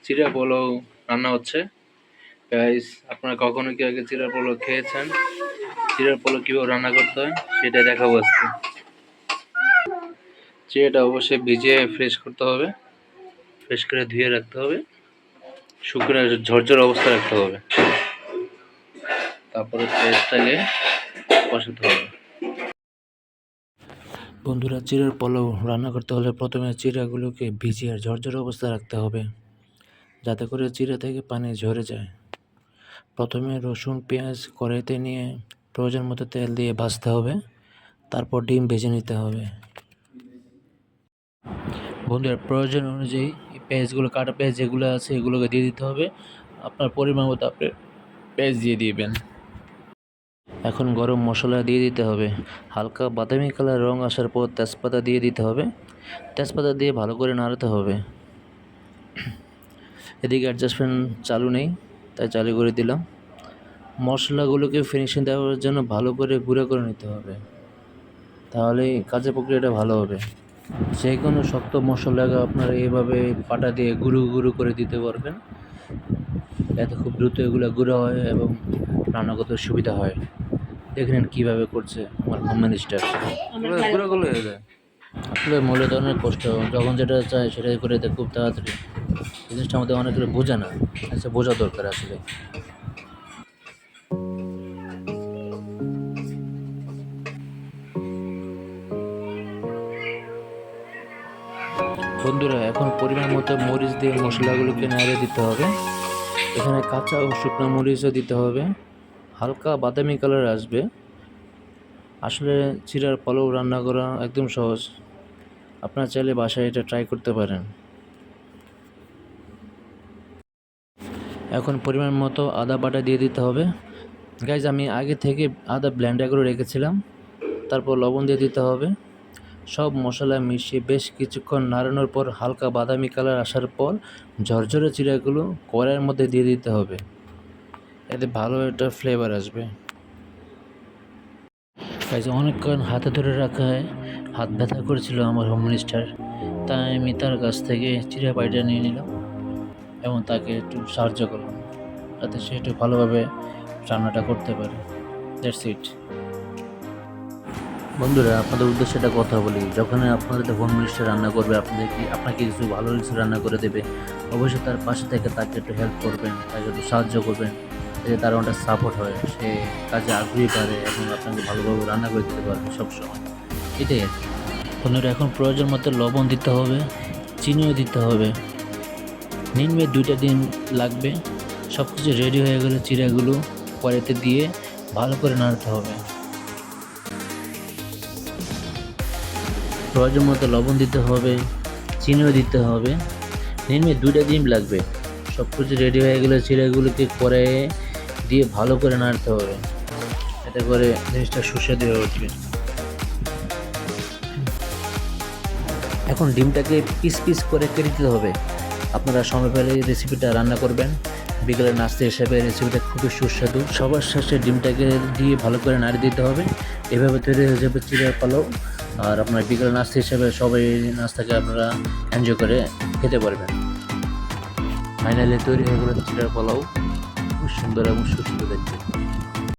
চিড়া পোলাও রান্না হচ্ছে। গাইস, আপনারা কখনো কি আগে চিড়া পোলাও খেয়েছেন? চিড়া পোলাও কিভাবে রান্না করতে হয় সেটা দেখাবো আজকে। চিড়াটা অবশ্যই ভিজিয়ে ফ্রেশ করতে হবে, ফ্রেশ করে ধুয়ে রাখতে হবে, শুকনো ঝরঝর অবস্থা রাখতে হবে, তারপরে পেস্টটাকে কষাতে হবে। বন্ধুরা, চিড়ার পোলাও রান্না করতে হলে প্রথমে চিড়াগুলোকে ভিজিয়ে ঝরঝর অবস্থায় রাখতে হবে, যাতে করে চিড়া থেকে পানি ঝরে যায়। প্রথমে রসুন পেঁয়াজ কড়াইতে নিয়ে প্রয়োজন মতো তেল দিয়ে ভাজতে হবে, তারপর ডিম ভেজে নিতে হবে। বন্ধুরা, প্রয়োজন অনুযায়ী পেঁয়াজগুলো, কাটা পেঁয়াজ যেগুলো আছে এগুলোকে দিয়ে দিতে হবে। আপনার পরিমাণ মতো আপনি পেঁয়াজ দিয়ে দিবেন। এখন গরম মশলা দিয়ে দিতে হবে। হালকা বাদামি কালার রং আসার পর তেজপাতা দিয়ে দিতে হবে। তেজপাতা দিয়ে ভালো করে নাড়াতে হবে। এদিকে অ্যাডজাস্টমেন্ট চালু নেই, তাই চালু করে দিলাম। মশলাগুলোকে ফিনিশিং দেওয়ার জন্য ভালো করে গুঁড়ো করে নিতে হবে, তাহলে কাজের প্রক্রিয়াটা ভালো হবে। যে কোনো শক্ত মশলাকে আপনারা এইভাবে পাটা দিয়ে গুঁড়ো গুঁড়ো করে দিতে পারবেন, এতে খুব দ্রুত এগুলো গুঁড়ো হয় এবং রান্না করতে সুবিধা হয়। দেখে নিন কীভাবে করছে আমার হোম মিনিস্টার। গুঁড়োগুলো হয়ে যায়। আসলে মূলত অনেক কষ্ট, যখন যেটা চায় সেটাই করে দেয় খুব তাড়াতাড়ি। জিনিসটা আমাদের অনেকগুলো বোঝা না, আচ্ছা বোঝা দরকার আসলে। বন্ধুরা, এখন পরিমাণ মতো মরিচ দিয়ে মশলাগুলোকে নাড়িয়ে দিতে হবে। এখানে কাঁচা ও শুকনো মরিচও দিতে হবে, হালকা বাদামি কালার আসবে। আসলে চিড়ার পোলাও রান্না করা একদম সহজ, আপনারা চাইলে বাসায় এটা ট্রাই করতে পারেন। এখন পরিমাণ মতো আদা বাটা দিয়ে দিতে হবে। গাইজ, আমি আগে থেকে আদা ব্লেন্ডার করে রেখেছিলাম। তারপর লবণ দিয়ে দিতে হবে। সব মশলা মিশিয়ে বেশ কিছুক্ষণ নাড়ানোর পর হালকা বাদামি কালার আসার পর ঝরঝরে চিড়াগুলো কড়াইয়ের মধ্যে দিয়ে দিতে হবে, এতে ভালো একটা ফ্লেভার আসবে। গাইজ, অনেকক্ষণ হাতে ধরে রাখায় হাত ব্যথা করেছিল আমার হোম মিনিস্টার, তাই আমি তার কাছ থেকে চিড়া পাইটা নিয়ে নিলাম এবং তাকে একটু সাহায্য করলাম, যাতে সে একটু ভালোভাবে রান্নাটা করতে পারে। That's it. বন্ধুরা, আপনাদের উদ্দেশ্যে একটা কথা বলি, যখন আপনাদের হোম মিনিস্টার রান্না করবে, আপনাকে কিছু ভালো কিছু রান্না করে দেবে, অবশ্যই তার পাশে থেকে তাকে একটু হেল্প করবেন, তাকে একটু সাহায্য করবেন, যাতে তার অনেকটা সাপোর্ট হয়, সে কাজে আগ্রহী পারে এবং আপনাকে ভালোভাবে রান্না করে দিতে পারবে সবসময়। এটাই আর কি। বন্ধুরা, এখন প্রয়োজন মতো লবণ দিতে হবে, চিনিও দিতে হবে। নিম্নে 2টা ডিম লাগবে। সব কিছু রেডি হয়ে গেলে চিড়াগুলো কড়াইতে দিয়ে ভালো করে নাড়তে হবে। প্রয়োজন মতো লবণ দিতে হবে, চিনিও দিতে হবে। নিম্নে 2টা ডিম লাগবে। সব কিছু রেডি হয়ে গেলে চিড়াগুলোকে কড়াইয়ে দিয়ে ভালো করে নাড়তে হবে, এতে করে জিনিসটা সুস্বাদু হয়ে উঠবে। এখন ডিমটাকে পিস পিস করে কেটে দিতে হবে। আপনারা সময় পেলে রেসিপিটা রান্না করবেন, বিকেলের নাস্তা হিসাবে রেসিপিটা খুবই সুস্বাদু। সবার শেষে ডিমটাকে দিয়ে ভালো করে নাড়িয়ে দিতে হবে। এভাবে তৈরি হয়ে যাবে চিড়ার পোলাও। আর আপনার বিকেলের নাস্তা হিসাবে সবাই নাস্তাকে আপনারা এনজয় করে খেতে পারবেন। ফাইনালি তৈরি হয়ে গেল চিড়ার পোলাও, খুব সুন্দর এবং সুস্বাদু দেখতে।